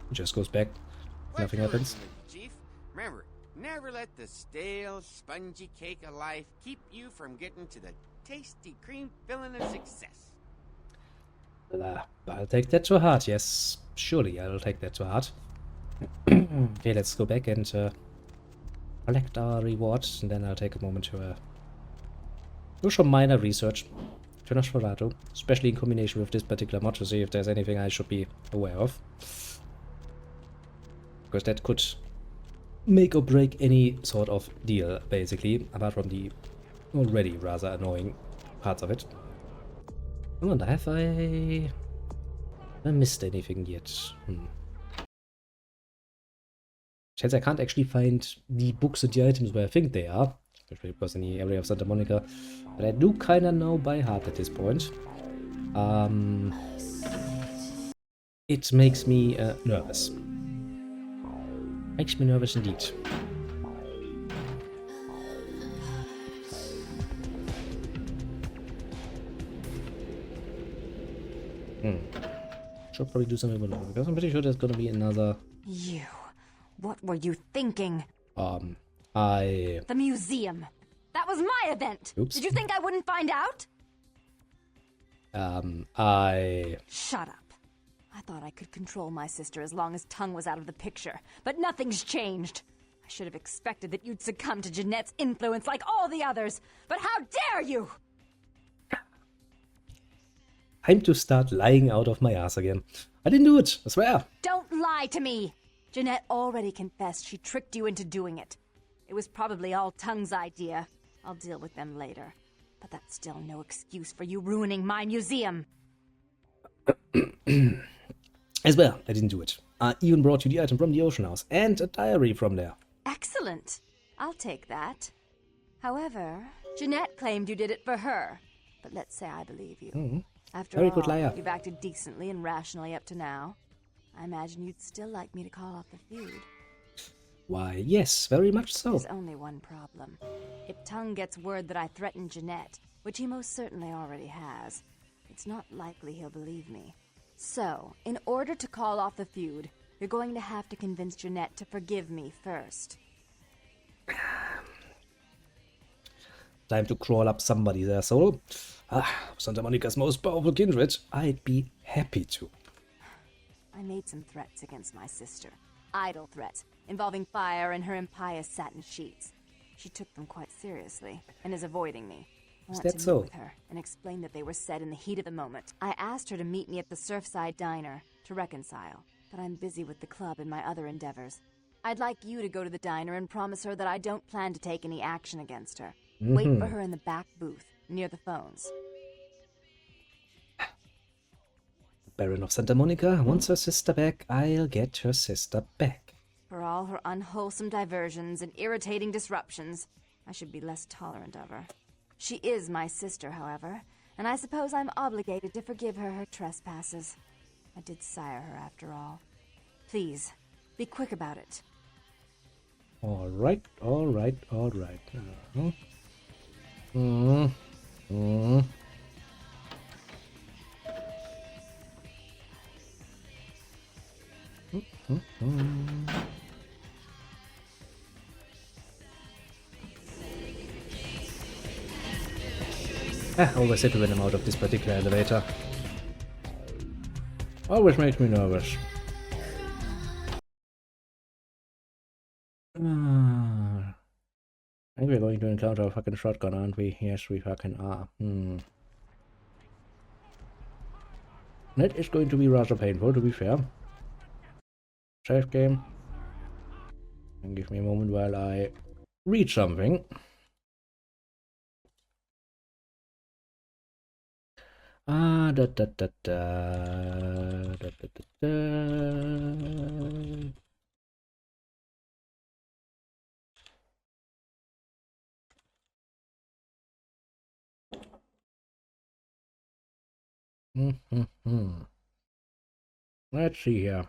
He just goes back. Nothing Pleasure happens. working with you, Chief. Remember, never let the stale, spongy cake of life keep you from getting to the tasty cream filling of success. I'll take that to heart, yes. Surely I'll take that to heart. Okay, let's go back and collect our reward, and then I'll take a moment to do some minor research to Nosferatu, especially in combination with this particular mod to see if there's anything I should be aware of. Because that could make or break any sort of deal, basically, apart from the already rather annoying parts of it. I wonder, have I missed anything yet? Chance I can't actually find the books and the items where I think they are, especially because in the area of Santa Monica, but I do kinda know by heart at this point. It makes me nervous. Makes me nervous indeed. Should probably do something with it, because I'm pretty sure there's gonna be another... You. What were you thinking? I... The museum. That was my event. Oops. Did you think I wouldn't find out? I... Shut up. I thought I could control my sister as long as Tongue was out of the picture, but nothing's changed. I should have expected that you'd succumb to Jeanette's influence like all the others, but how dare you! Time to start lying out of my ass again. I didn't do it, I swear. Don't lie to me! Jeanette already confessed she tricked you into doing it. It was probably all Tongue's idea. I'll deal with them later. But that's still no excuse for you ruining my museum. As well, I didn't do it. I even brought you the item from the Ocean House and a diary from there. Excellent. I'll take that. However, Jeanette claimed you did it for her. But let's say I believe you. After Very all, good liar. you've acted decently and rationally up to now. I imagine you'd still like me to call off the feud. Why, yes, very much so. There's only one problem. If Tongue gets word that I threatened Jeanette, which he most certainly already has, it's not likely he'll believe me. So, in order to call off the feud, you're going to have to convince Jeanette to forgive me first. Time to crawl up somebody there, soul. Santa Monica's most powerful kindred. I'd be happy to. I made some threats against my sister. Idle threats, involving fire and her impious satin sheets. She took them quite seriously, and is avoiding me. I want to meet with her and explain that they were said in the heat of the moment. I asked her to meet me at the Surfside Diner to reconcile, but I'm busy with the club and my other endeavors. I'd like you to go to the diner and promise her that I don't plan to take any action against her. Wait for her in the back booth, near the phones. Baron of Santa Monica wants her sister back. I'll get her sister back. For all her unwholesome diversions and irritating disruptions, I should be less tolerant of her. She is my sister, however, and I suppose I'm obligated to forgive her trespasses. I did sire her, after all. Please, be quick about it. Alright, alright, alright. Always hit when I'm out of this particular elevator. Always makes me nervous. I think we're going to encounter a fucking shotgun, aren't we? Yes, we fucking are. That is going to be rather painful, to be fair. Save game. And give me a moment while I read something. Da da da da da da da da. Let's see here.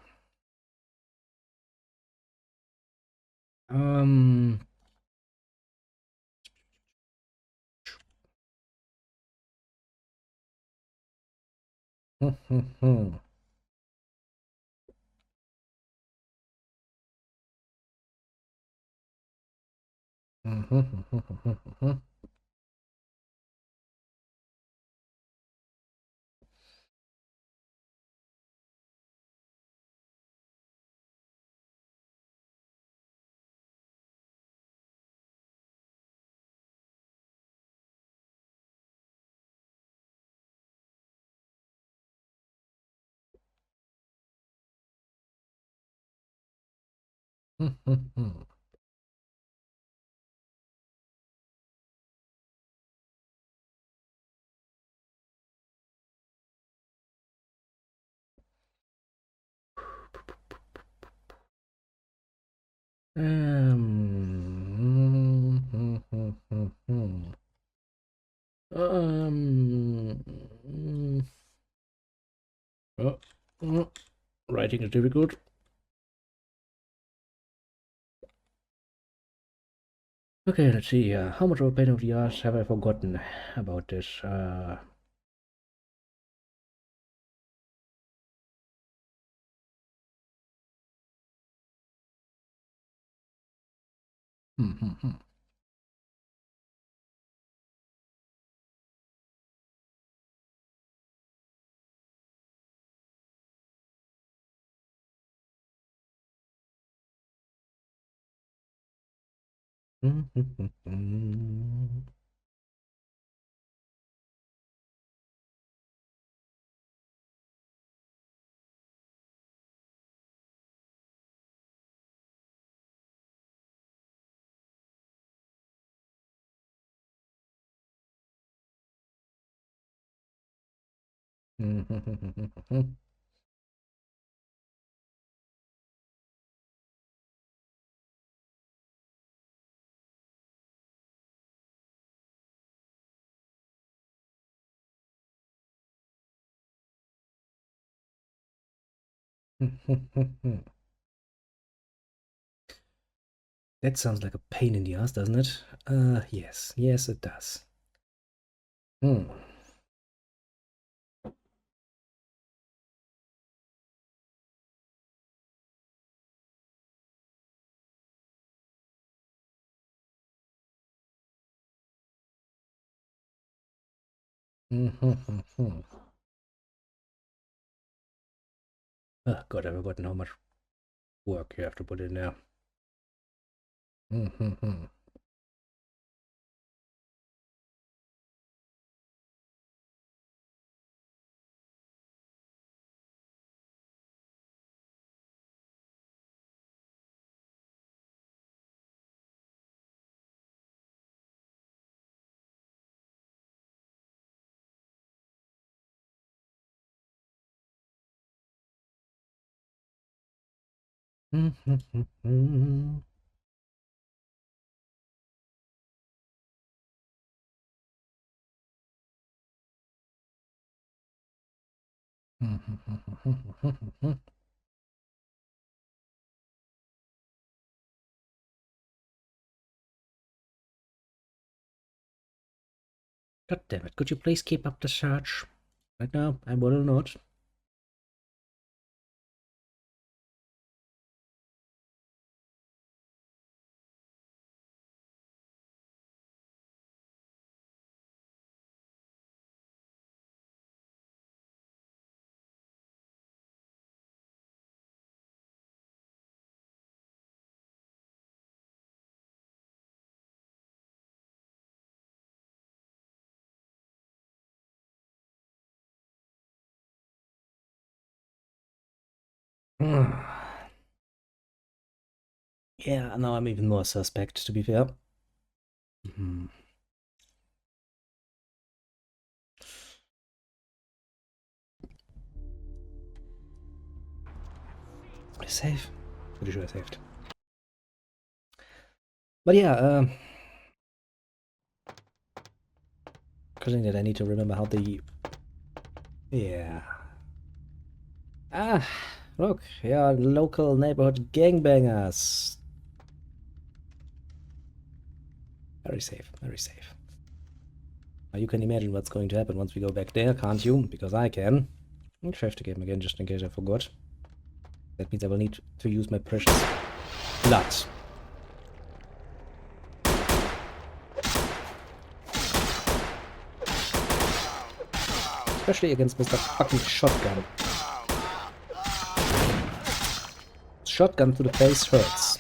Oh, writing is difficult. Okay, let's see. How much of a pain of the ass have I forgotten about this? That sounds like a pain in the ass, doesn't it? Yes. Yes, it does. Hmm. Oh, God, I've forgotten how much work you have to put in there. God damn it, could you please keep up the search? Right now, I will not. Yeah, now I'm even more suspect, to be fair. I save? Pretty sure I saved. But yeah, considering that I need to remember how the... Yeah. Ah, look, yeah, local neighborhood gangbangers. Very safe, very safe. Now you can imagine what's going to happen once we go back there, can't you? Because I can. I'll save the game again just in case I forgot. That means I will need to use my precious blood. Especially against Mr. fucking Shotgun. Shotgun to the face hurts.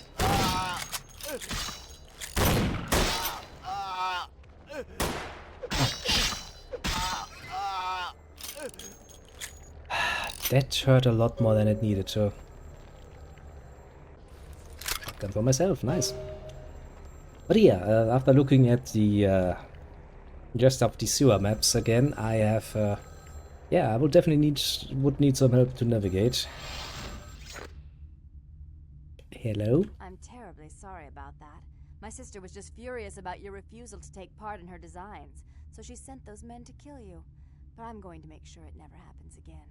That hurt a lot more than it needed to. Shotgun for myself, nice. But yeah, after looking at the just of the sewer maps again, I have yeah, I would definitely would need some help to navigate. Hello? I'm terribly sorry about that. My sister was just furious about your refusal to take part in her designs, so she sent those men to kill you. But I'm going to make sure it never happens again.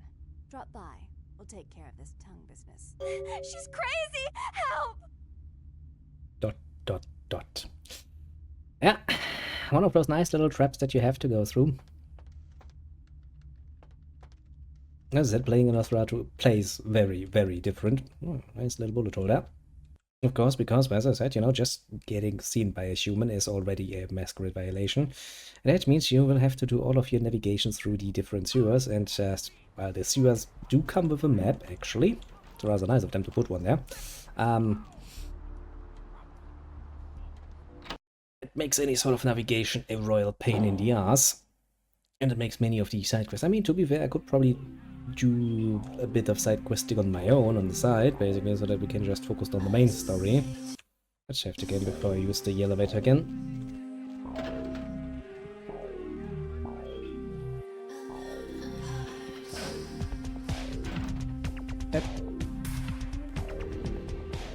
Drop by. We'll take care of this tongue business. She's crazy! Help! Dot. Yeah, one of those nice little traps that you have to go through. As I said, playing in Nosferatu plays very, very different. Oh, nice little bullet hole there. Of course, because, as I said, you know, just getting seen by a human is already a masquerade violation. And that means you will have to do all of your navigation through the different sewers, and well, the sewers do come with a map, actually. It's rather nice of them to put one there. It makes any sort of navigation a royal pain in the ass. And it makes many of these side quests. I mean, to be fair, I could probably do a bit of side questing on my own on the side, basically, so that we can just focus on the main story. Let's have to get before I use the elevator again. Yep.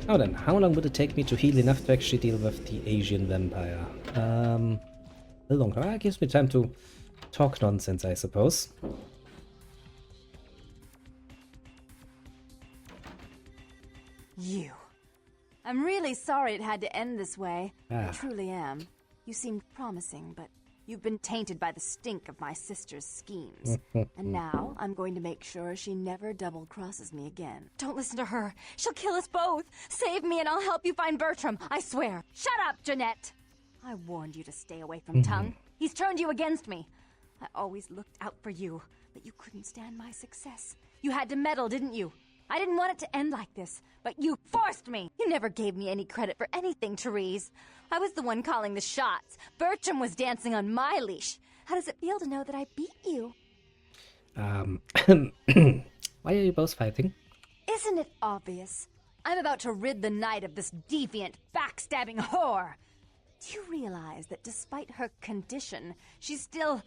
Now then, how long would it take me to heal enough to actually deal with the Asian vampire? A long time. That gives me time to talk nonsense, I suppose. You. I'm really sorry it had to end this way. Ah. I truly am. You seemed promising, but you've been tainted by the stink of my sister's schemes. And now I'm going to make sure she never double-crosses me again. Don't listen to her. She'll kill us both. Save me and I'll help you find Bertram. I swear. Shut up, Jeanette. I warned you to stay away from Tongue. He's turned you against me. I always looked out for you, but you couldn't stand my success. You had to meddle, didn't you? I didn't want it to end like this, but you forced me! You never gave me any credit for anything, Therese. I was the one calling the shots. Bertram was dancing on my leash. How does it feel to know that I beat you? Why are you both fighting? Isn't it obvious? I'm about to rid the night of this deviant, backstabbing whore. Do you realize that despite her condition, she still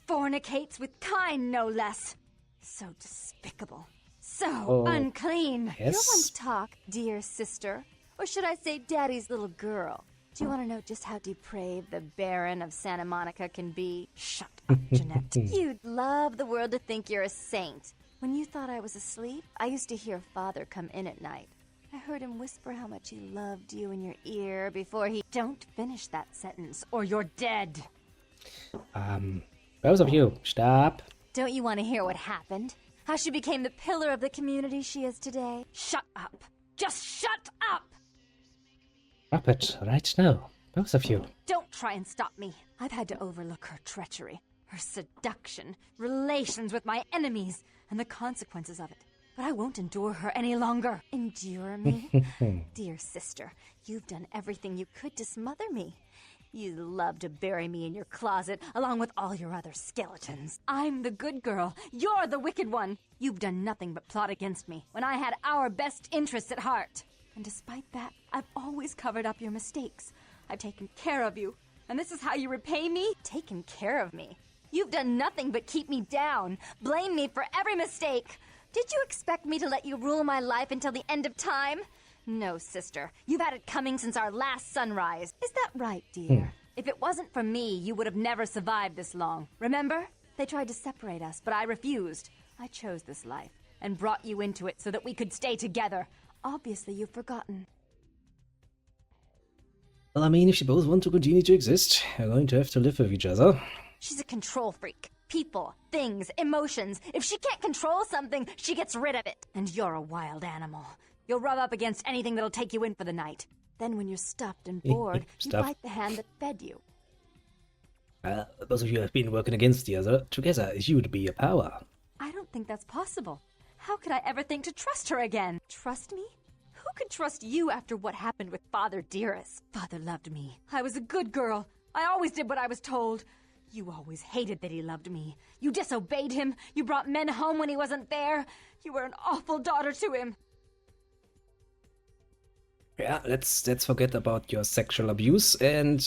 fornicates with Kine, no less? So despicable. So unclean. Yes. You want to talk, dear sister? Or should I say daddy's little girl? Do you want to know just how depraved the Baron of Santa Monica can be? Shut up, Jeanette. You'd love the world to think you're a saint. When you thought I was asleep, I used to hear Father come in at night. I heard him whisper how much he loved you in your ear before he... Don't finish that sentence, or you're dead. Both of you, stop. Don't you want to hear what happened? How she became the pillar of the community she is today? Shut up. Just shut up! Stop it right now, both of you. Don't try and stop me. I've had to overlook her treachery, her seduction, relations with my enemies, and the consequences of it. But I won't endure her any longer. Endure me? Dear sister, you've done everything you could to smother me. You love to bury me in your closet, along with all your other skeletons. I'm the good girl. You're the wicked one. You've done nothing but plot against me, when I had our best interests at heart. And despite that, I've always covered up your mistakes. I've taken care of you. And this is how you repay me? Taken care of me. You've done nothing but keep me down, blame me for every mistake. Did you expect me to let you rule my life until the end of time? No, sister. You've had it coming since our last sunrise. Is that right, dear? If it wasn't for me, you would have never survived this long. Remember? They tried to separate us, but I refused. I chose this life and brought you into it so that we could stay together. Obviously, you've forgotten. Well, I mean, if you both want to continue to exist, you're going to have to live with each other. She's a control freak. People, things, emotions. If she can't control something, she gets rid of it. And you're a wild animal. You'll rub up against anything that'll take you in for the night. Then when you're stuffed and bored, you bite the hand that fed you. Both of you have been working against the other. Together, you'd be a power. I don't think that's possible. How could I ever think to trust her again? Trust me? Who could trust you after what happened with Father Dearest? Father loved me. I was a good girl. I always did what I was told. You always hated that he loved me. You disobeyed him. You brought men home when he wasn't there. You were an awful daughter to him. Yeah, let's forget about your sexual abuse and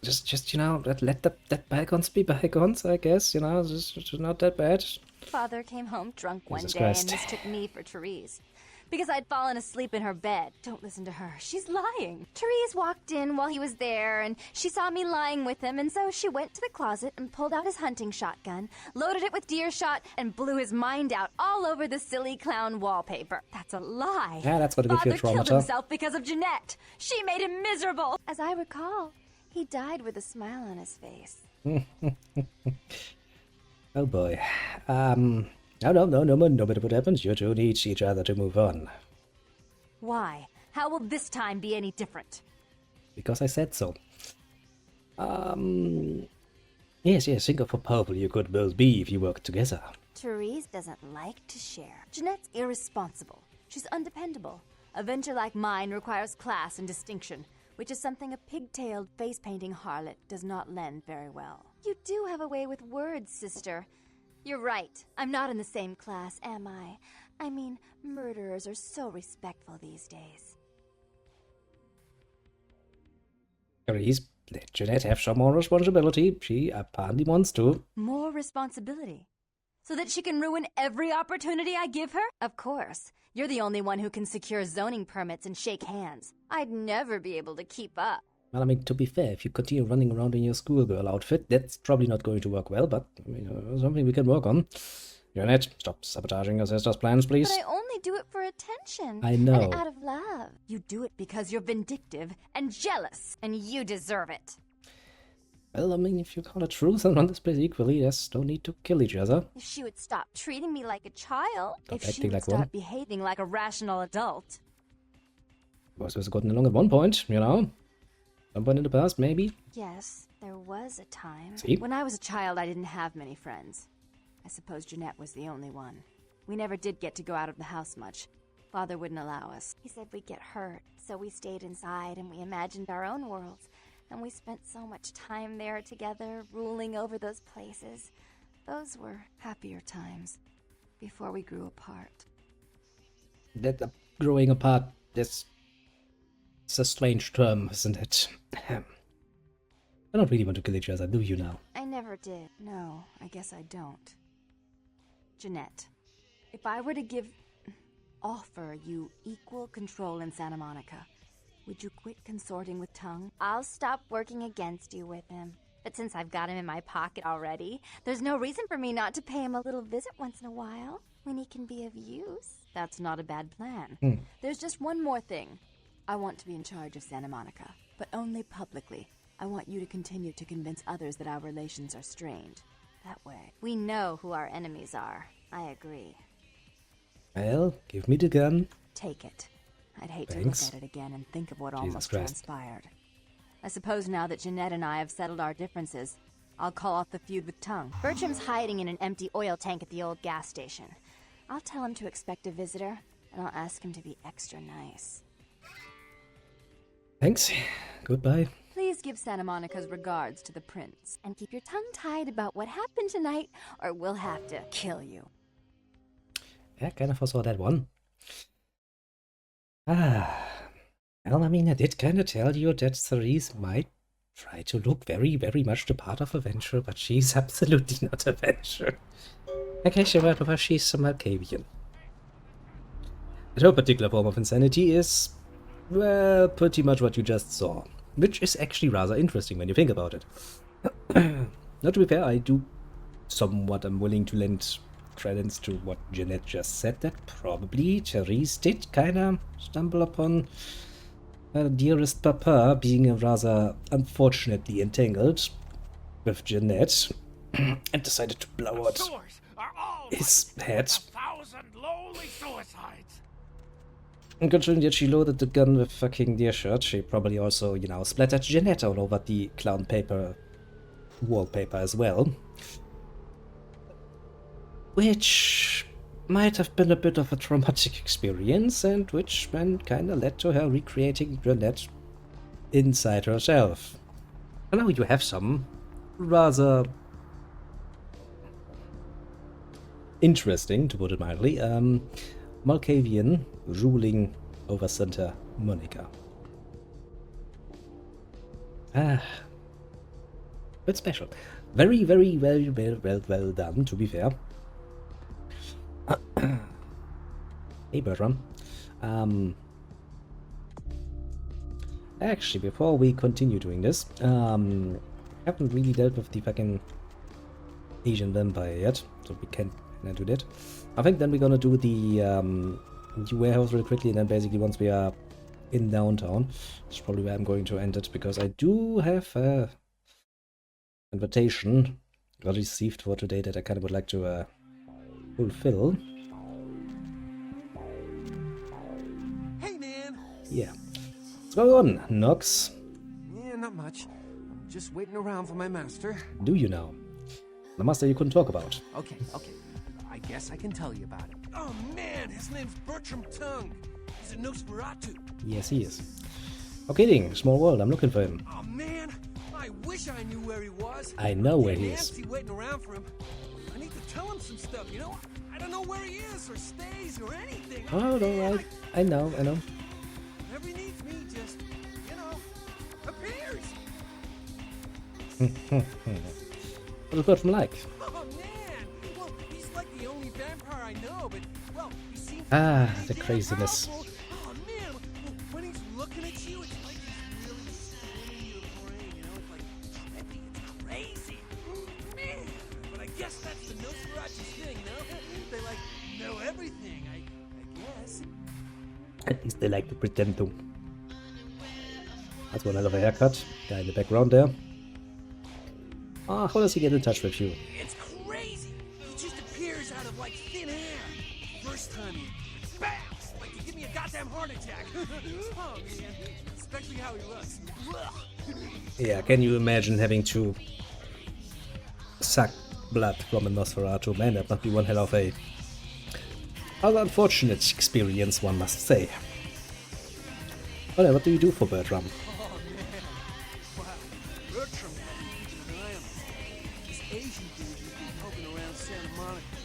just you know, let that bygones be bygones, I guess, you know, just not that bad. Father came home drunk one Jesus day Christ. and mistook me for Therese. Because I'd fallen asleep in her bed. Don't listen to her. She's lying. Therese walked in while he was there, and she saw me lying with him, and so she went to the closet and pulled out his hunting shotgun, loaded it with deer shot, and blew his mind out all over the silly clown wallpaper. That's a lie. Yeah, that's what gives you Father trauma. killed himself because of Jeanette. She made him miserable. As I recall, he died with a smile on his face. Oh boy. No matter what happens, you two need each other to move on. Why? How will this time be any different? Because I said so. Yes, think of how powerful you could both be if you worked together. Therese doesn't like to share. Jeanette's irresponsible. She's undependable. A venture like mine requires class and distinction, which is something a pigtailed, face-painting harlot does not lend very well. You do have a way with words, sister. You're right. I'm not in the same class, am I? I mean, murderers are so respectful these days. Please, let Jeanette have some more responsibility. She apparently wants to. More responsibility? So that she can ruin every opportunity I give her? Of course. You're the only one who can secure zoning permits and shake hands. I'd never be able to keep up. Well, I mean, to be fair, if you continue running around in your schoolgirl outfit, that's probably not going to work well, but, I mean, something we can work on. Jeanette, stop sabotaging your sister's plans, please. But I only do it for attention. I know. And out of love. You do it because you're vindictive and jealous, and you deserve it. Well, I mean, if you call the truth and run this place equally, there's no need to kill each other. If she would stop treating me like a child. Stop if she acting would like start one. behaving like a rational adult. Was this gotten along at one point, you know? Some point in the past, maybe? Yes, there was a time. See? When I was a child, I didn't have many friends. I suppose Jeanette was the only one. We never did get to go out of the house much. Father wouldn't allow us. He said we'd get hurt, so we stayed inside and we imagined our own worlds. And we spent so much time there together, ruling over those places. Those were happier times, before we grew apart. That growing apart, it's a strange term, isn't it? I don't really want to kill each other, do you now? I never did. No, I guess I don't. Jeanette, if I were to offer you equal control in Santa Monica, would you quit consorting with Tongue? I'll stop working against you with him. But since I've got him in my pocket already, there's no reason for me not to pay him a little visit once in a while, when he can be of use. That's not a bad plan. There's just one more thing. I want to be in charge of Santa Monica, but only publicly. I want you to continue to convince others that our relations are strained. That way, we know who our enemies are. I agree. Well, give me the gun. Take it. I'd hate Thanks. to look at it again and think of what Jesus almost Christ. transpired. I suppose now that Jeanette and I have settled our differences, I'll call off the feud with Tongue. Bertram's hiding in an empty oil tank at the old gas station. I'll tell him to expect a visitor, and I'll ask him to be extra nice. Thanks. Goodbye. Please give Santa Monica's regards to the prince, and keep your tongue tied about what happened tonight, or we'll have to kill you. Yeah, kind of foresaw that one. Well, I mean, I did kind of tell you that Therese might try to look very, very much the part of a Venture, but she's absolutely not a Venture. Okay, sure, she's some Malkavian. And her particular form of insanity is, well, pretty much what you just saw. Which is actually rather interesting when you think about it. Not to be fair, I do somewhat am willing to lend credence to what Jeanette just said, that probably Therese did kinda stumble upon her dearest papa being rather unfortunately entangled with Jeanette and decided to blow out his head. 1,000 lowly suicides. And considering that she loaded the gun with fucking deer shot, she probably also, you know, splattered Jeanette all over the clown paper wallpaper as well. Which might have been a bit of a traumatic experience, and which then kinda led to her recreating Jeanette inside herself. And now you have some rather interesting, to put it mildly, Malkavian ruling over Santa Monica. But special. Very, very, very, well done, to be fair. Hey, Bertram. Actually, before we continue doing this, haven't really dealt with the fucking Asian vampire yet, so we can't do that. I think then we're gonna do the warehouse real quickly, and then basically once we are in downtown, that's probably where I'm going to end it, because I do have a invitation received for today that I kind of would like to fulfill. Hey, man. Yeah. What's going on, Nox? Yeah, not much. I'm just waiting around for my master. Do you now? The master you couldn't talk about. Okay. I guess I can tell you about it. Oh, man, his name's Bertram Tongue. He's a Nosferatu. Yes, he is. Okay, Ding, small world, I'm looking for him. Oh, man, I wish I knew where he was. I know where he is. Nancy waiting around for him. I need to tell him some stuff, you know? I don't know where he is or stays or anything. Oh, no, I know. Whenever he needs me, just, you know, appears. What does Bertram like? Oh, man. Well, he's like the only vampire I know, but, well, he seems the craziness. powerful. Oh, man, when he's looking at you, it's like he's really spinning your brain, you know? It's like trippy, it's crazy. Man, but I guess that's the Nosferatu's thing, no? They, like, know everything, I guess. At least they like to pretend to. That's one hell of a haircut. Guy in the background there. Ah, how does he get in touch with you? It's crazy. He just appears out of, like, thin air. First time he bounce, like to give me a goddamn heart attack. Oh, man. Especially how he looks. Yeah, can you imagine having to suck blood from a Nosferatu? Man, that must be one hell of a rather unfortunate experience, one must say. What do you do for Bertram? Oh, man. Wow. Bertram had to keep an eye on him. This Asian dude who's been poking around Santa Monica.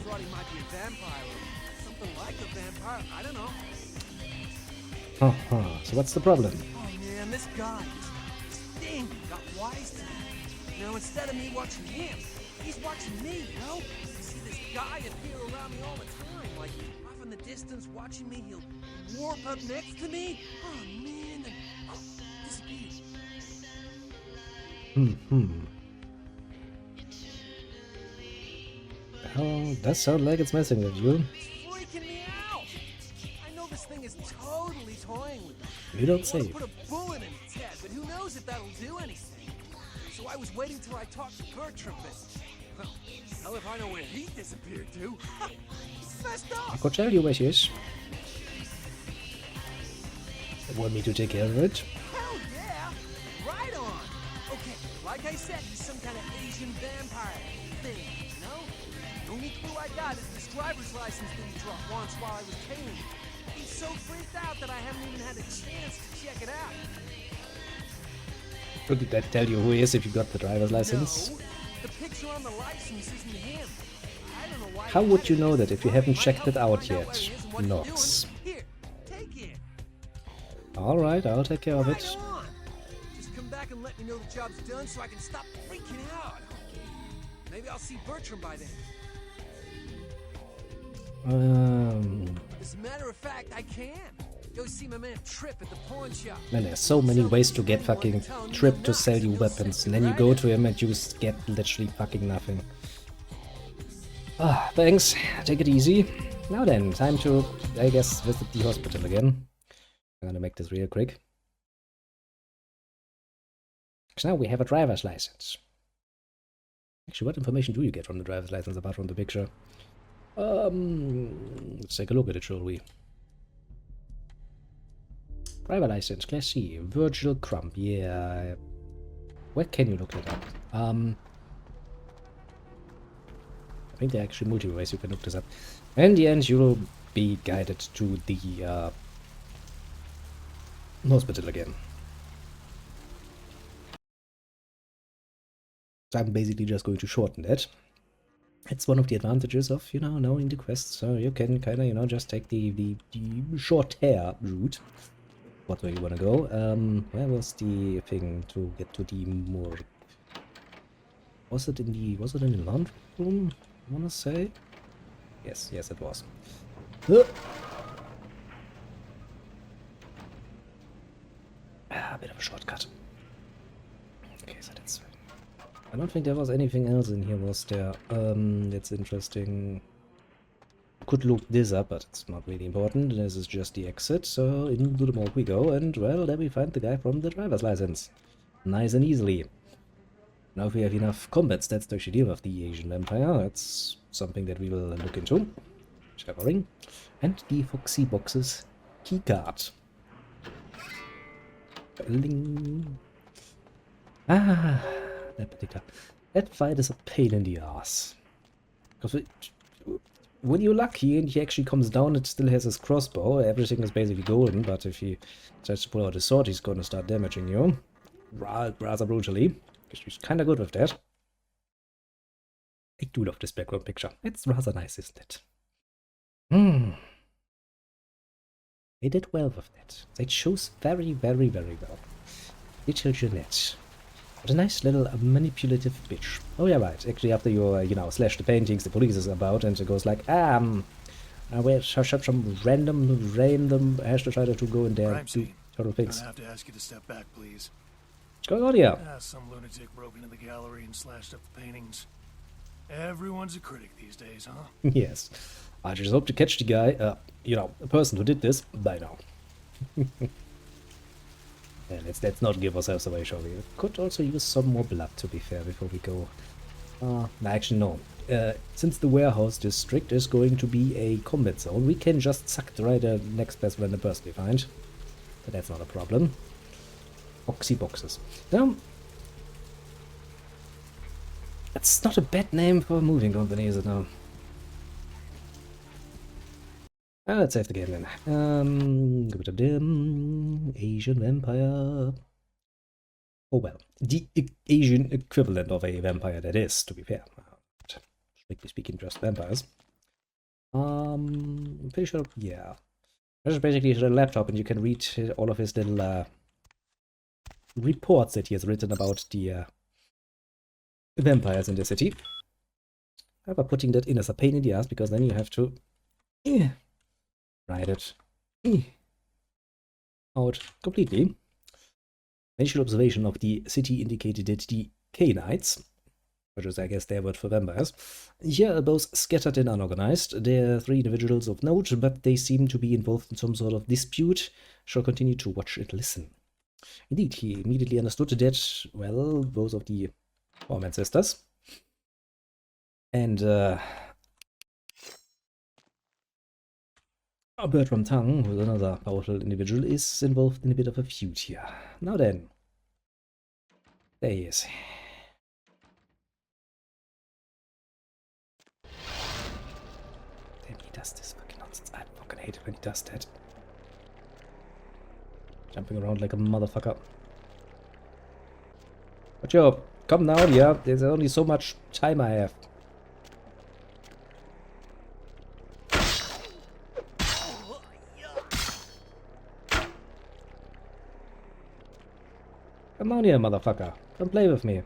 Thought he might be a vampire or something like a vampire. I don't know. So what's the problem? Oh, man, this guy, this thing got wise to me. Now, instead of me watching him, he's watching me, you know? I see this guy appear around me all the time, like off in the distance watching me. He'll warp up next to me. Oh, man, and disappears. Oh, does sound like it's messing with you. It's freaking me out. I know this thing is totally toying with me. You don't I say. want to put a bullet in its head, but who knows if that'll do anything. So I was waiting till I talked to Bertram, but, well, hell if I know where he disappeared to. He's messed I up. could tell you where she is. You want me to take care of it? Hell yeah. Right on. Okay, like I said, he's some kind of Asian vampire thing, you know? The only clue I got is this driver's license that he dropped once while I was tailing him. He's so freaked out that I haven't even had a chance to check it out. Couldn't that tell you who he is if you got the driver's license? No, the picture on the license isn't him. I don't know why. How would you know that if you haven't Might checked it help out find where yet, he is and what he's Nox? doing. Here, take it. Alright, I'll take care of Right it. on. Just come back and let me know the job's done so I can stop freaking out. Maybe I'll see Bertram by then. As a matter of fact, I can. Go see my man Trip at the pawn shop. Man, there's so many ways to get fucking Trip to sell you weapons, and then you go to him and you just get literally fucking nothing. Ah, thanks. Take it easy. Now then, time to, I guess, visit the hospital again. I'm gonna make this real quick. So now we have a driver's license. Actually, what information do you get from the driver's license apart from the picture? Let's take a look at it, shall we? Driver license, Class C, Virgil Crump, yeah. Where can you look that up? I think there are actually multiple ways you can look this up. In the end, you will be guided to the hospital again. So I'm basically just going to shorten that. It's one of the advantages of, you know, knowing the quest, so you can kind of, you know, just take the short hair route. What way you want to go? Where was the thing to get to the morgue? Was it in the laundry room? I want to say. Yes, it was. A bit of a shortcut. Okay, so that's. I don't think there was anything else in here, was there? That's interesting. Could look this up, but it's not really important. This is just the exit, so into the morgue we go, and well, there we find the guy from the driver's license. Nice and easily. Now if we have enough combat stats to actually deal with the Asian vampire, that's something that we will look into. Shivering. And the Foxy Box's keycard. Bling. Ah, that fight is a pain in the ass. Because when you're lucky and he actually comes down, it still has his crossbow. Everything is basically golden, but if he tries to pull out his sword, he's going to start damaging you. Rather brutally. She's kind of good with that. I do love this background picture. It's rather nice, isn't it? They did well with that. They chose very, very, very well. Little Jeanette. What a nice little manipulative bitch. Oh yeah, right. Actually, after you, you know, slash the paintings the police is about, and it goes like, where some random Ashton try to go in there and do total things. I have to ask you to step back, please. What's going on here? Some lunatic broke into the gallery and slashed up the paintings. Everyone's a critic these days, huh? Yes. I just hope to catch the guy, you know, the person who did this by now. Yeah, let's not give ourselves away, shall we? Could also use some more blood, to be fair, before we go. No, actually, no. Since the warehouse district is going to be a combat zone, we can just suck the next best random person we find. But that's not a problem. Foxy Boxes. Now, that's not a bad name for a moving company, is it now? Let's save the game then. Asian vampire. Oh well, the Asian equivalent of a vampire that is, to be fair. Strictly speaking, just vampires. Pretty sure, yeah. This is basically a laptop, and you can read all of his little reports that he has written about the vampires in the city. However, putting that in is a pain in the ass, because then you have to write it out completely. Initial observation of the city indicated that the K-Knights, which is I guess their word for vampires, here are both scattered and unorganized. There are 3 individuals of note, but they seem to be involved in some sort of dispute. Shall continue to watch and listen. Indeed, he immediately understood that, well, both of the Foreman sisters and Bertram Tongue, who is another powerful individual, is involved in a bit of a feud here. Now then, there he is. Damn, he does this fucking nonsense. I fucking hate it when he does that. Jumping around like a motherfucker. But yo, come down, yeah. There's only so much time I have. Come on here, motherfucker. Come play with me.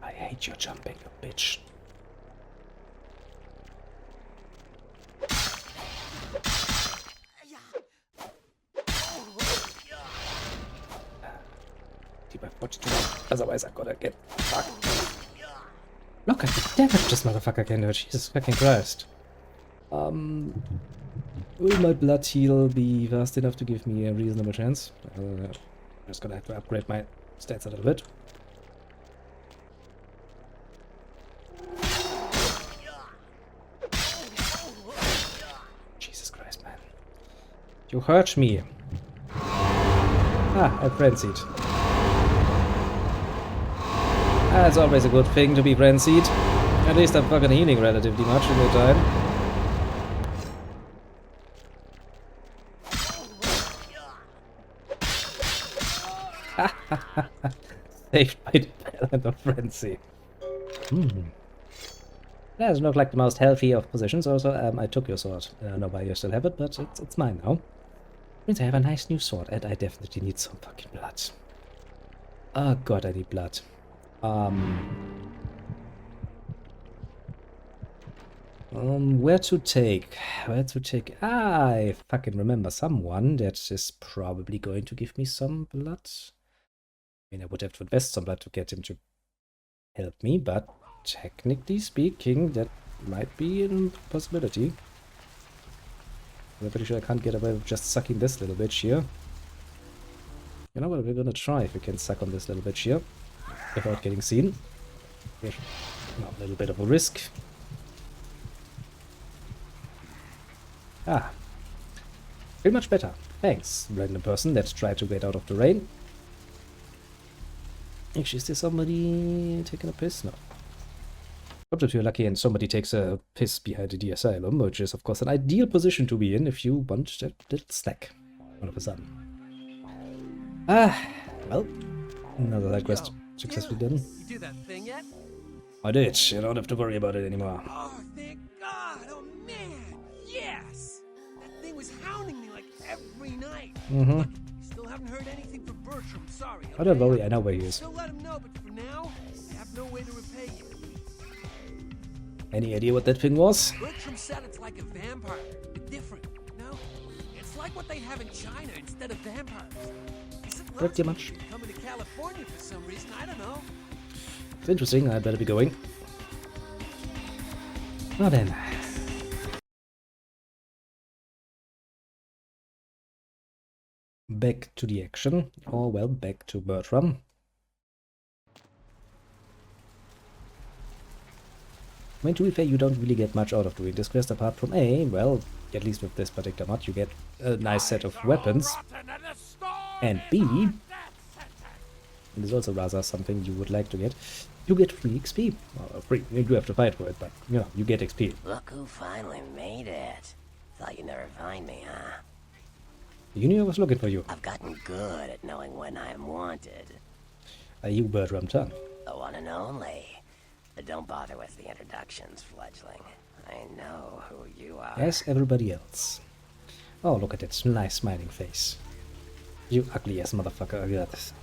I hate your jumping, you bitch. Keep my foot to it, otherwise I'm gonna get fucked. Look at the damage this motherfucker can do. Jesus fucking Christ. Will my blood heal be fast enough to give me a reasonable chance? I'm just gonna have to upgrade my stats a little bit. You hurt me. Ah, I'm frenzied. Ah, it's always a good thing to be frenzied. At least I'm fucking healing relatively much in the time. Saved by the talent of frenzy. That doesn't look like the most healthy of positions. Also, I took your sword. I don't know why you still have it, but it's mine now. Means I have a nice new sword, and I definitely need some fucking blood. Oh god, I need blood. Where to take? Where to take? Ah, I fucking remember someone that is probably going to give me some blood. I mean, I would have to invest some blood to get him to help me, but technically speaking, that might be a possibility. I'm pretty sure I can't get away with just sucking this little bitch here. You know what, we're gonna try if we can suck on this little bitch here without getting seen. With a little bit of a risk. Ah. Pretty much better. Thanks, random person that tried to get out of the rain. Actually, is there somebody taking a piss? No. But if you're lucky and somebody takes a piss behind the asylum, which is of course an ideal position to be in if you want that little snack all of a sudden. Ah, well, another side quest successfully done. You do that thing yet? I did. You don't have to worry about it anymore. Oh, thank God! Oh man, yes! That thing was hounding me like every night. Look, still haven't heard anything from Bertram. Sorry. Oh, don't worry. I know where he is. Still let him know, but for now, I have no way to repay you. Any idea what that thing was? Bertram said it's like a vampire, but different. No, it's like what they have in China instead of vampires. He said Pretty much. coming to California for some reason. I don't know. It's interesting. I better be going. Now then. Back to the action. Or, well, back to Bertram. I mean, to be fair, you don't really get much out of doing this quest apart from A, well, at least with this particular mod, you get a nice set of weapons. And B, and there's also rather something you would like to get, you get free XP. Well, free, you do have to fight for it, but, you know, you get XP. Look who finally made it. Thought you'd never find me, huh? You knew I was looking for you. I've gotten good at knowing when I'm wanted. Are you Bertram Tan? The one and only. But don't bother with the introductions, fledgling. I know who you are. As everybody else. Oh, look at that nice smiling face. You ugly ass motherfucker. Look at this.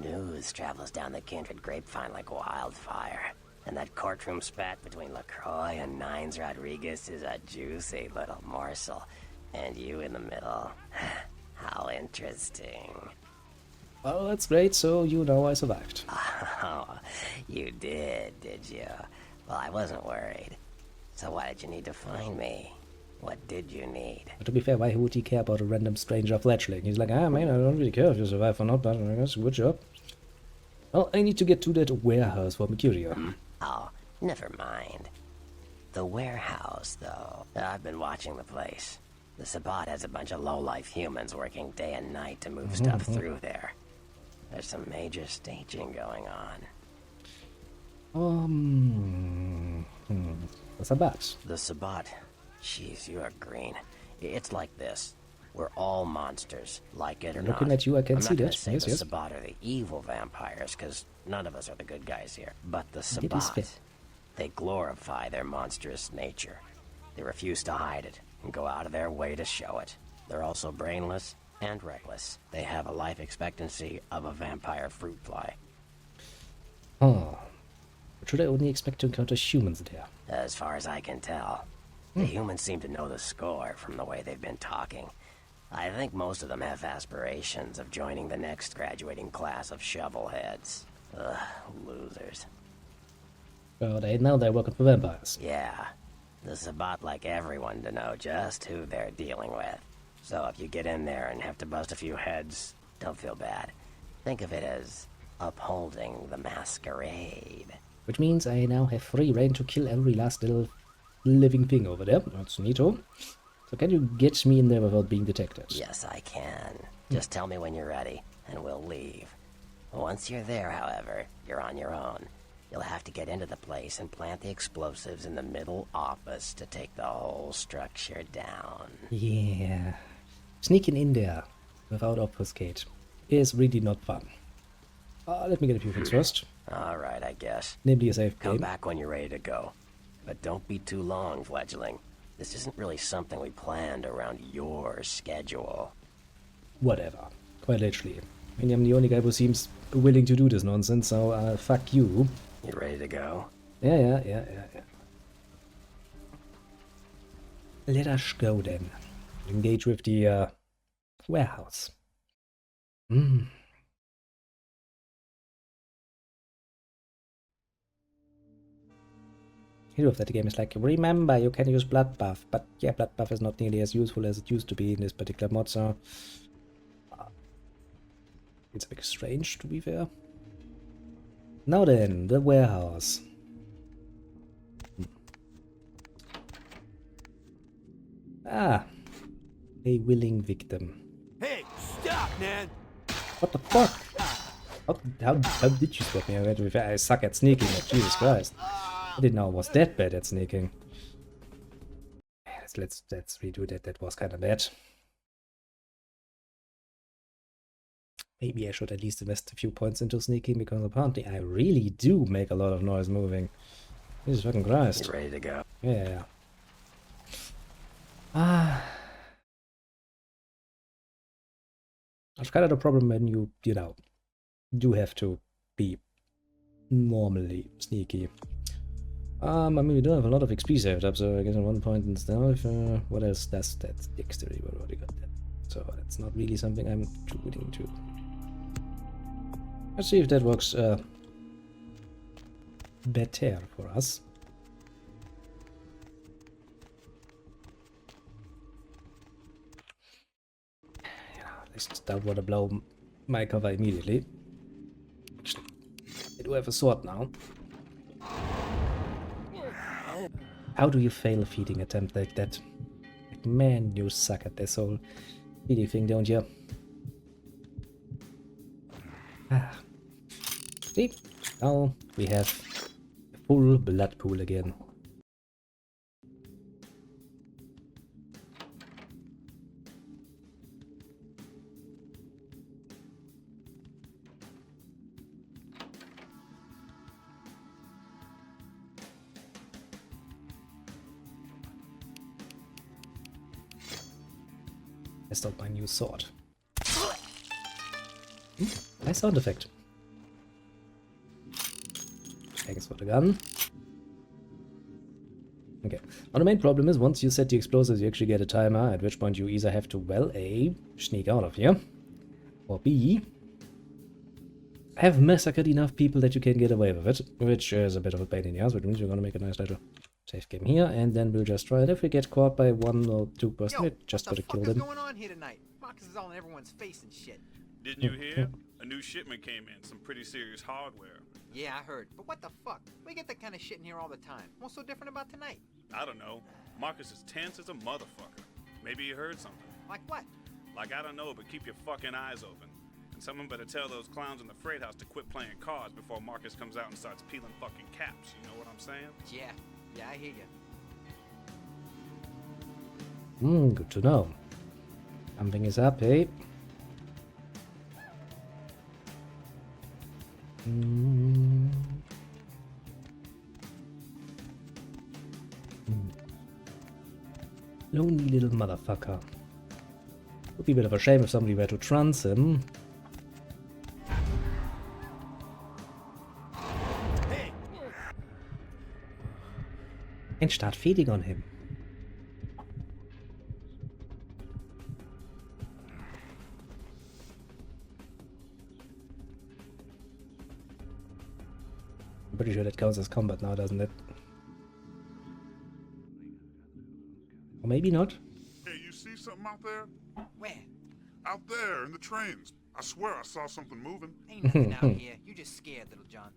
News travels down the kindred grapevine like wildfire. And that courtroom spat between LaCroix and Nines Rodriguez is a juicy little morsel. And you in the middle. How interesting. Well, that's great, so you know I survived. Oh, you did you? Well, I wasn't worried. So why did you need to find me? What did you need? But to be fair, why would he care about a random stranger fledgling? He's like, ah, man, I don't really care if you survive or not, but that's a good job. Well, I need to get to that warehouse for Mercurio. Oh, never mind. The warehouse, though. I've been watching the place. The Sabbat has a bunch of low-life humans working day and night to move stuff through there. There's some major staging going on. What's that? The Sabbat. Jeez, you are green. It's like this. We're all monsters, like it or not. Looking at you, I can I'm see not gonna that. say Yes, the yes. Sabbat are the evil vampires, because none of us are the good guys here. But the It is Sabbat, fair. they glorify their monstrous nature. They refuse to hide it and go out of their way to show it. They're also brainless and reckless. They have a life expectancy of a vampire fruit fly. Oh. But should I only expect to encounter humans there? As far as I can tell, the humans seem to know the score from the way they've been talking. I think most of them have aspirations of joining the next graduating class of shovelheads. Ugh, losers. Oh, they know they're working for vampires. Yeah, the Sabbat like everyone to know just who they're dealing with. So if you get in there and have to bust a few heads, don't feel bad. Think of it as upholding the masquerade. Which means I now have free reign to kill every last little living thing over there. That's neato. So can you get me in there without being detected? Yes, I can. Just tell me when you're ready, and we'll leave. Once you're there, however, you're on your own. You'll have to get into the place and plant the explosives in the middle office to take the whole structure down. Yeah. Sneaking in there without obfuscate is really not fun. Let me get a few things first. Alright, I guess. Namely a safe Come game. back when you're ready to go. But don't be too long, fledgling. This isn't really something we planned around your schedule. Whatever. Quite literally. I mean, I'm the only guy who seems willing to do this nonsense, so fuck you. You ready to go? Yeah. Let us go then. Engage with the warehouse. Hero of that game is like, remember, you can use blood buff, but yeah, blood buff is not nearly as useful as it used to be in this particular mod, so it's a bit strange, to be fair. Now then, the warehouse. Ah, a willing victim. Hey, stop, man! What the fuck? How did you spot me? I suck at sneaking, but Jesus Christ. I didn't know I was that bad at sneaking. Let's redo that. That was kind of bad. Maybe I should at least invest a few points into sneaking, because apparently I really do make a lot of noise moving. Jesus fucking Christ. You ready to go? Yeah. That's kind of the problem when you know, do have to be normally sneaky. I mean, we do have a lot of XP saved up, so I guess at one point and stuff. What else? That's dexterity. We already got that. So that's not really something I'm too willing to. Let's see if that works better for us. I just don't want to blow my cover immediately. Actually, I do have a sword now. How do you fail a feeding attempt like that? Like, man, you suck at this whole feeding thing, don't you? See? Now we have a full blood pool again. Test out my new sword. Nice sound effect. Thanks for the gun. Okay. Now the main problem is once you set the explosives, you actually get a timer, at which point you either have to, well, A, sneak out of here, or B, have massacred enough people that you can get away with it, which is a bit of a pain in the ass, which means we're gonna make a nice little safe game here, and then we'll just try it. If we get caught by 1 or 2 person, we just gotta kill them. What's going on here tonight? Marcus is all in everyone's face and shit. Didn't you hear? A new shipment came in, some pretty serious hardware. Yeah, I heard. But what the fuck? We get that kind of shit in here all the time. What's so different about tonight? I don't know. Marcus is tense as a motherfucker. Maybe you heard something. Like what? Like, I don't know, but keep your fucking eyes open. And someone better tell those clowns in the freight house to quit playing cards before Marcus comes out and starts peeling fucking caps. You know what I'm saying? Yeah, I hear you. Good to know. Something is up, eh? Lonely little motherfucker. Would be a bit of a shame if somebody were to trance him. Hey! And start feeding on him. I'm pretty sure that counts as combat now, doesn't it? Or maybe not. Hey, you see something out there? Where? Out there in the trains. I swear I saw something moving. Ain't nothing out here. You just scared, little John.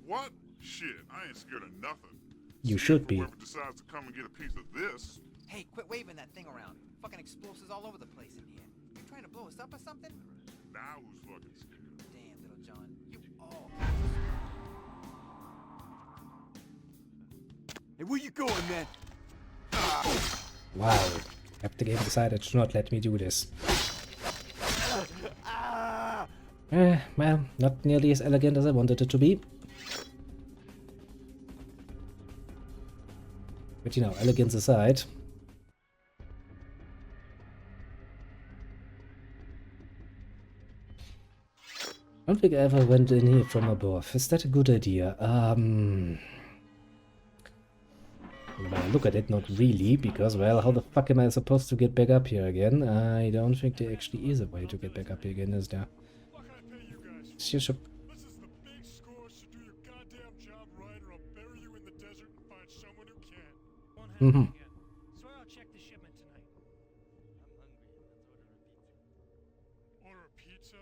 What? Shit, I ain't scared of nothing. You Scared should for be. Whoever decides to come and get a piece of this. Hey, quit waving that thing around. Fucking explosives all over the place in here. You trying to blow us up or something? Now who's looking scared? Damn, Little John. You all. Hey, where you going, man? Wow. Have the game decided to not let me do this. Well, not nearly as elegant as I wanted it to be. But you know, elegance aside. I don't think I ever went in here from above. Is that a good idea? When I look at it, not really, because, well, how the fuck am I supposed to get back up here again? I don't think there actually is a way to get back up here again, is there? This is the big score, so do your goddamn job right or I'll bury you in the desert and find someone who can. Won't happen Mhm. again. Swear I'll check the shipment tonight. Order a pizza?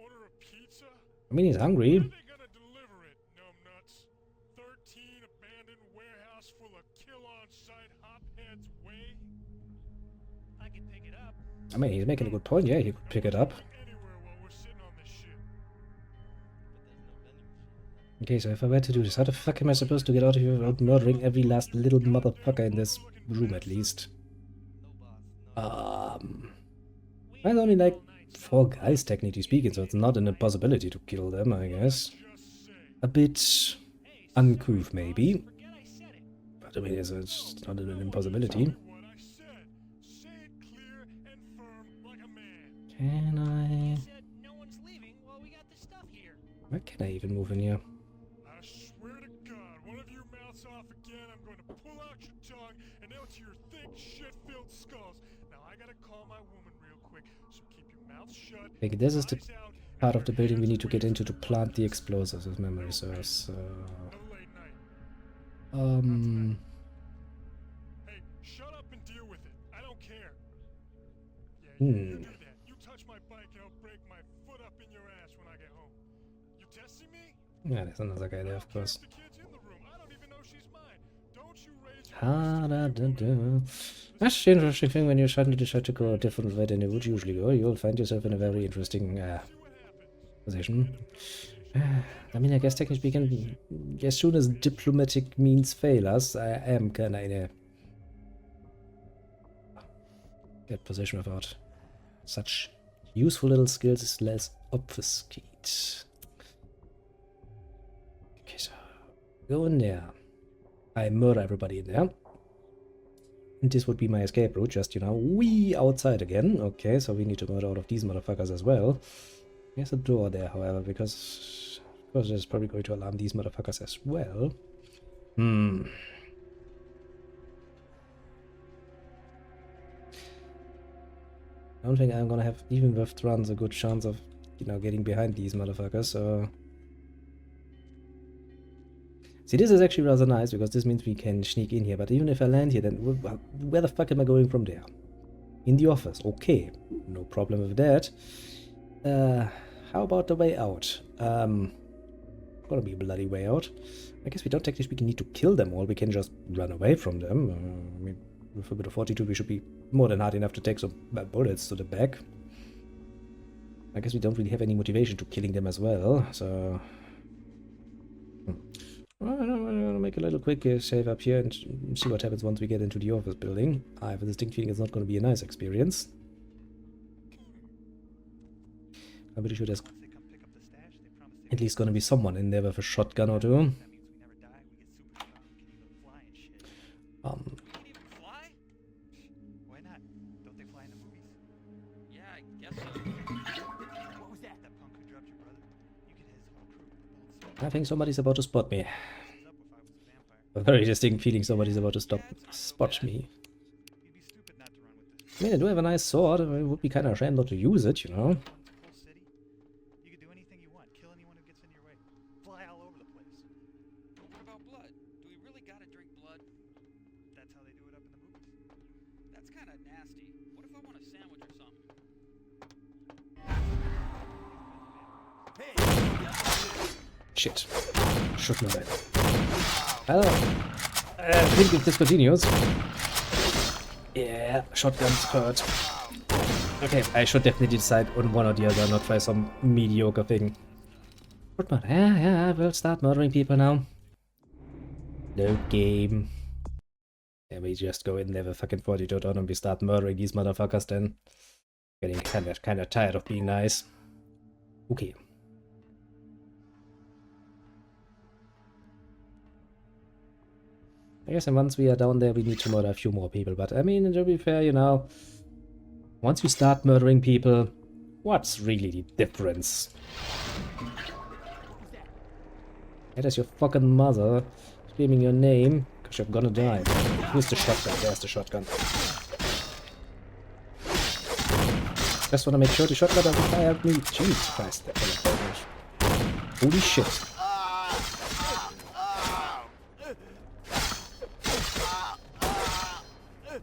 Order a pizza? I mean, he's hungry. When are they gonna deliver it, numbnuts? 13 abandoned warehouse full of kill-on-site hopheads way? I can pick it up. I mean, he's making a good point. Yeah, he could pick it up. Anywhere while we're sitting on this shit. Okay, so if I were to do this, how the fuck am I supposed to get out of here without murdering every last little motherfucker in this room, at least? There's only like 4 guys, technically speaking, so it's not an impossibility to kill them, I guess. Just say. A bit uncouth, maybe. Forget I said it. But I mean, it's not an impossibility. What I said. Say it clear and firm like a man. Can I... Said no one's leaving while we got the stuff here. Where can I even move in here? I swear to God, one of you mouths off again, I'm going to pull out your tongue and out to your thick, shit-filled skulls. Now I gotta call my woman real quick, so keep your mouth shut. I think this is the eyes out, and part of the your building we hands need to get raised into to plant the explosives, if memory serves. So... No late night. Hey, shut up and deal with it. I don't care. Yeah, you do that. You touch my bike and I'll break my foot up in your ass when I get home. You testing me? Yeah, there's another guy there, of course. The kid's in the room. I don't even know she's mine. Don't you raise your Ha-da-da-da. That's the interesting thing when you suddenly decide to go a different way than you would usually go. You'll find yourself in a very interesting position. I mean, I guess technically speaking, as soon as diplomatic means fail us, I am kinda in a good position without such useful little skills as less obfuscate. Okay, so go in there. I murder everybody in there. And this would be my escape route, just, you know, wee outside again. Okay, so we need to murder all of these motherfuckers as well. There's a door there, however, because of course it's probably going to alarm these motherfuckers as well. I don't think I'm gonna have, even with runs, a good chance of, you know, getting behind these motherfuckers, so... See, this is actually rather nice, because this means we can sneak in here, but even if I land here, then where the fuck am I going from there? In the office, okay, no problem with that. How about the way out? Gonna be a bloody way out. I guess we don't technically speaking need to kill them all, we can just run away from them. I mean, with a bit of fortitude we should be more than hard enough to take some bullets to the back. I guess we don't really have any motivation to killing them as well, so... Well, I'm gonna make a little quick save up here and see what happens once we get into the office building. I have a distinct feeling it's not gonna be a nice experience. I'm pretty sure there's at least gonna be someone in there with a shotgun or two. Why not? Don't they fly in the movies? Yeah, I guess so. What was that? That punk who dropped your brother? You could hit his whole crew. I think somebody's about to spot me. Up if I was a vampire. A very distinct feeling somebody's about to spot me. You'd be stupid not to run with this. I mean, I do have a nice sword. It would be kind of a shame not to use it, you know. Whole city. You could do anything you want. Kill anyone who gets in your way. Fly all over the place. But what about blood? Do we really gotta drink blood? That's how they do it up in the movies. That's kind of nasty. What if I want a sandwich or something? Shit. Should know that. I think it discontinues. Yeah, shotguns hurt. Okay, I should definitely decide on one or the other, not try some mediocre thing. Yeah, I will start murdering people now. No game. Yeah, we just go in there with fucking 42 on and we start murdering these motherfuckers then. Getting kinda tired of being nice. Okay. I guess and once we are down there we need to murder a few more people, but I mean, to be fair, you know, once you start murdering people, what's really the difference? That is your fucking mother screaming your name, because you're gonna die. Who's the shotgun? There's the shotgun. Just wanna make sure the shotgun doesn't fire at me. Jesus Christ, that was damage. Holy shit.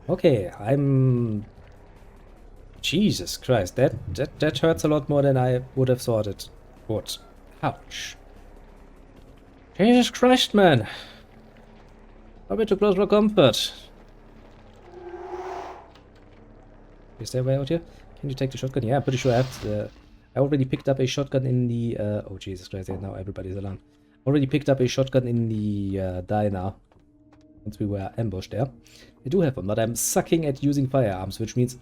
Okay, I'm... Jesus Christ, that hurts a lot more than I would have thought it would. Ouch. Jesus Christ, man. A bit too close for comfort. Is there a way out here? Can you take the shotgun? Yeah, I'm pretty sure I have I already picked up a shotgun in the... oh, Jesus Christ, now everybody's alarmed. Already picked up a shotgun in the diner. Once we were ambushed there. I do have one, but I'm sucking at using firearms, which means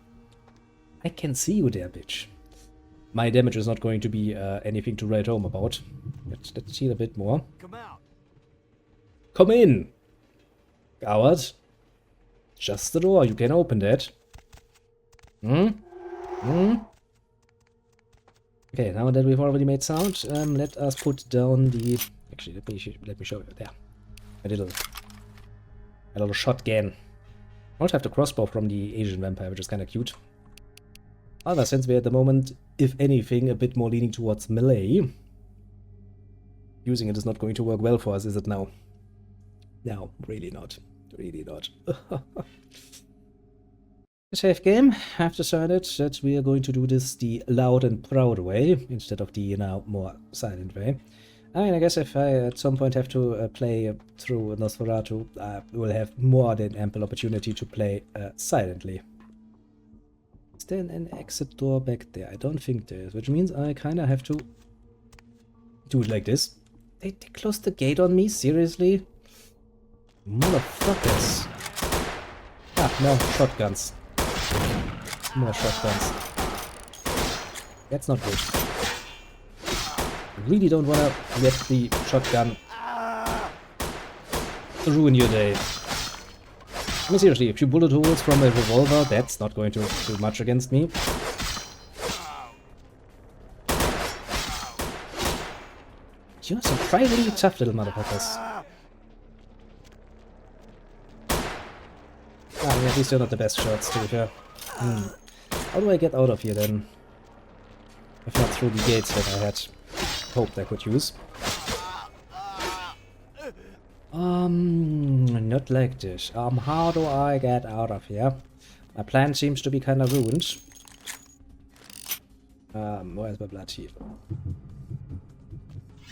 I can see you there, bitch. My damage is not going to be anything to write home about. Let's heal a bit more. Come out. Come in! Coward. Just the door, you can open that. Hmm? Hmm? Okay, now that we've already made sound, let us put down the... Actually, let me show you. There. A little shotgun. I also have the crossbow from the Asian vampire, which is kind of cute. However, since we're at the moment, if anything, a bit more leaning towards melee, using it is not going to work well for us, is it now? No, really not. Really not. Safe game. I've decided that we are going to do this the loud and proud way, instead of the now more silent way. I mean, I guess if I at some point have to play through Nosferatu, I will have more than ample opportunity to play silently. Is there an exit door back there? I don't think there is, which means I kind of have to do it like this. They closed the gate on me? Seriously? Motherfuckers. Ah, no, shotguns. More shotguns. That's not good. I really don't want to let the shotgun ruin your day. I mean, seriously, a few bullet holes from a revolver, that's not going to do much against me. You're surprisingly tough little motherfuckers. Ah, yeah, at least you're not the best shots, to be fair. How do I get out of here then? If not through the gates that I had hoped I could use. Not like this. How do I get out of here? My plan seems to be kind of ruined. Where's my blood heal?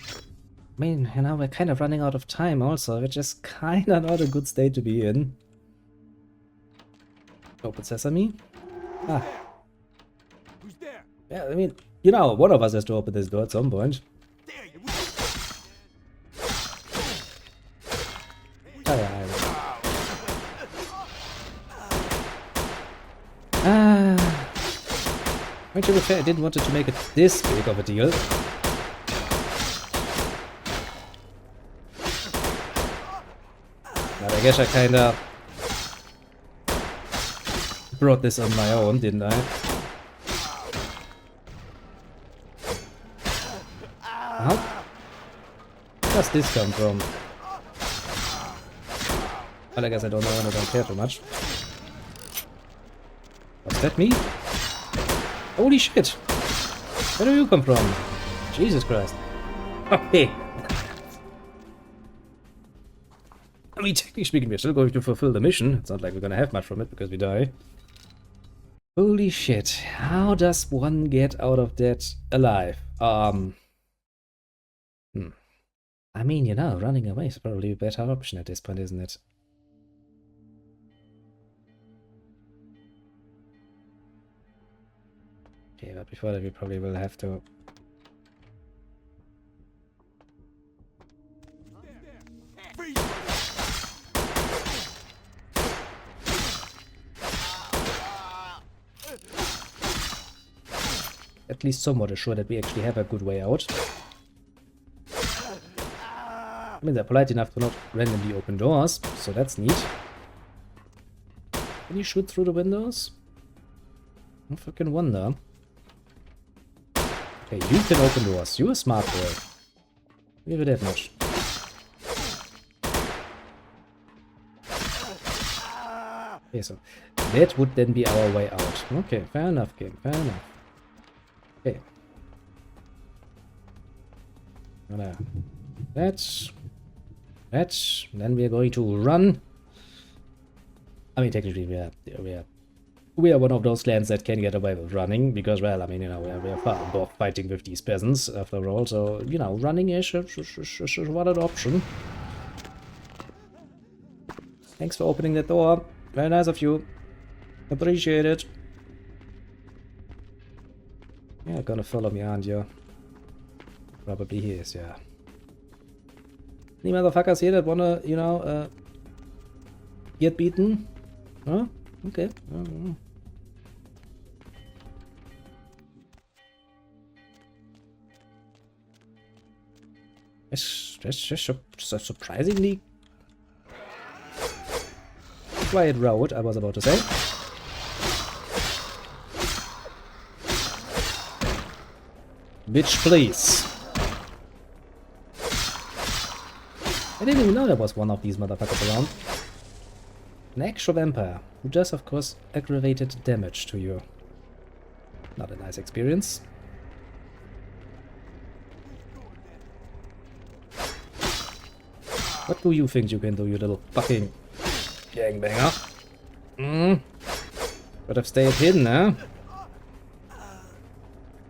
I mean, you know, we're kind of running out of time also, which is kind of not a good state to be in. Open sesame. Ah. Who's there? Yeah, I mean, you know, one of us has to open this door at some point. There you To be fair, I didn't want it to make it this big of a deal. But I guess I kinda brought this on my own, didn't I? How does this come from? Well, I guess I don't know and I don't care too much. Was that me? Holy shit! Where do you come from? Jesus Christ. Okay. I mean, technically speaking, we're still going to fulfill the mission. It's not like we're gonna have much from it because we die. Holy shit. How does one get out of that alive? I mean, you know, running away is probably a better option at this point, isn't it? Okay, but before that we probably will have to... at least somewhat assure that we actually have a good way out. I mean, they're polite enough to not randomly open doors, so that's neat. Can you shoot through the windows? I fucking wonder. Okay, you can open doors. You're a smart boy. Give it that much. Okay, so that would then be our way out. Okay, fair enough, game. Fair enough. Okay. That's... Then we are going to run. I mean, technically, we are one of those clans that can get away with running, because, well, I mean, you know, we are far above fighting with these peasants, after all, so, you know, running is one an option. Thanks for opening that door. Very nice of you. Appreciate it. Yeah, gonna follow me, aren't you? Probably he is, yeah. Any motherfuckers here that wanna, you know, get beaten? Huh? Okay. It's just surprisingly quiet road, I was about to say. Bitch, please. I didn't even know there was one of these motherfuckers around. An actual vampire, who does, of course, aggravated damage to you. Not a nice experience. What do you think you can do, you little fucking gangbanger? Could have stayed hidden, huh?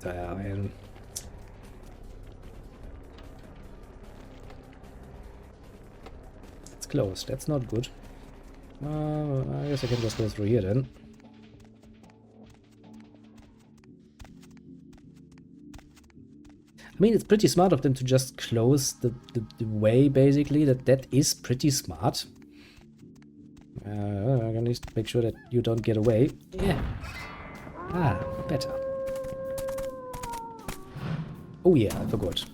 Man. It's closed, that's not good. I guess I can just go through here then. I mean, it's pretty smart of them to just close the way, basically. That is pretty smart. I'm gonna need to make sure that you don't get away. Yeah. Ah, better. Oh yeah, I forgot.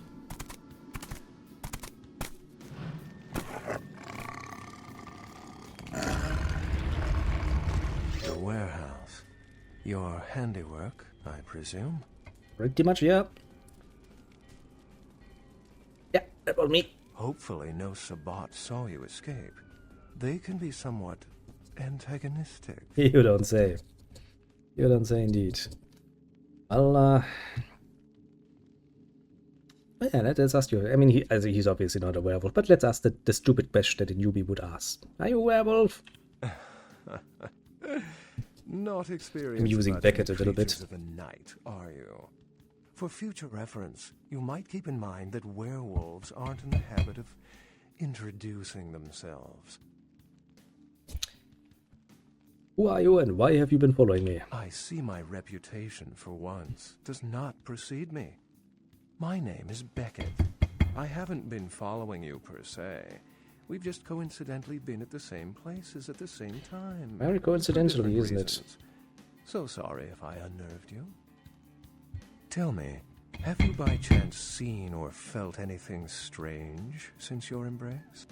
The warehouse. Your handiwork, I presume? Pretty much, yeah. Yeah, that was me. Hopefully no Sabbat saw you escape. They can be somewhat antagonistic. You don't say. You don't say indeed. Well, yeah, let's ask you. I mean, he's obviously not a werewolf, but let's ask the stupid question that a newbie would ask. Are you a werewolf? Not experienced. I'm using Beckett a little bit. Of the night, are you? For future reference, you might keep in mind that werewolves aren't in the habit of introducing themselves. Who are you and why have you been following me? I see my reputation, for once, does not precede me. My name is Beckett. I haven't been following you per se. We've just coincidentally been at the same places at the same time. Very coincidentally, isn't it? So sorry if I unnerved you. Tell me, have you by chance seen or felt anything strange since your embrace?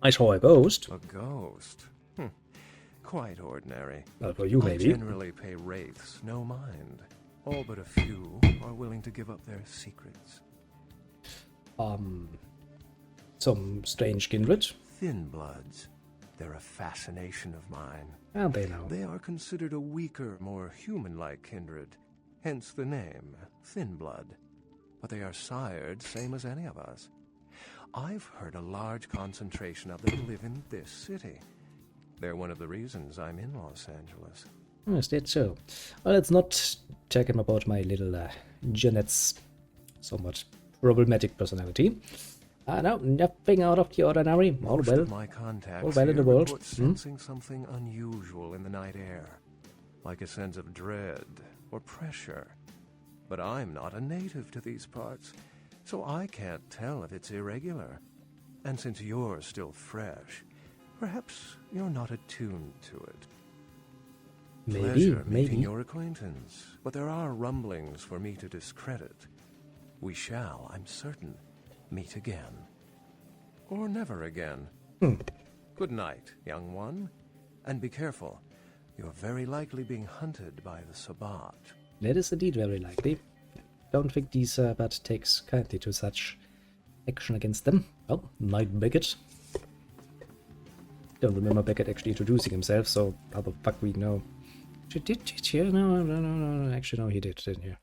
I saw a ghost. A ghost? Quite ordinary. Well, for you, maybe. I generally pay wraiths no mind. All but a few are willing to give up their secrets. Some strange kindred. Thin bloods. They're a fascination of mine. How they know? They are considered a weaker, more human-like kindred. Hence the name, Thin Blood. But they are sired same as any of us. I've heard a large concentration of them live in this city. They're one of the reasons I'm in Los Angeles. Is that so? Well, let's not check him about my little Jeanette's somewhat problematic personality. No, nothing out of the ordinary. All well. My contacts all well in the world. Sensing something unusual in the night air. like a sense of dread or pressure. But I'm not a native to these parts, so I can't tell if it's irregular. And since you're still fresh, perhaps you're not attuned to it. Pleasure meeting your acquaintance, but there are rumblings for me to discredit. We shall, I'm certain, meet again. Or never again. Good night, young one. And be careful. You're very likely being hunted by the Sabbat. That is indeed very likely. Don't think these Sabbat takes kindly to such action against them. Well, Knight Beckett. Don't remember Beckett actually introducing himself, so how the fuck we know? Did you? No, actually no, he didn't you?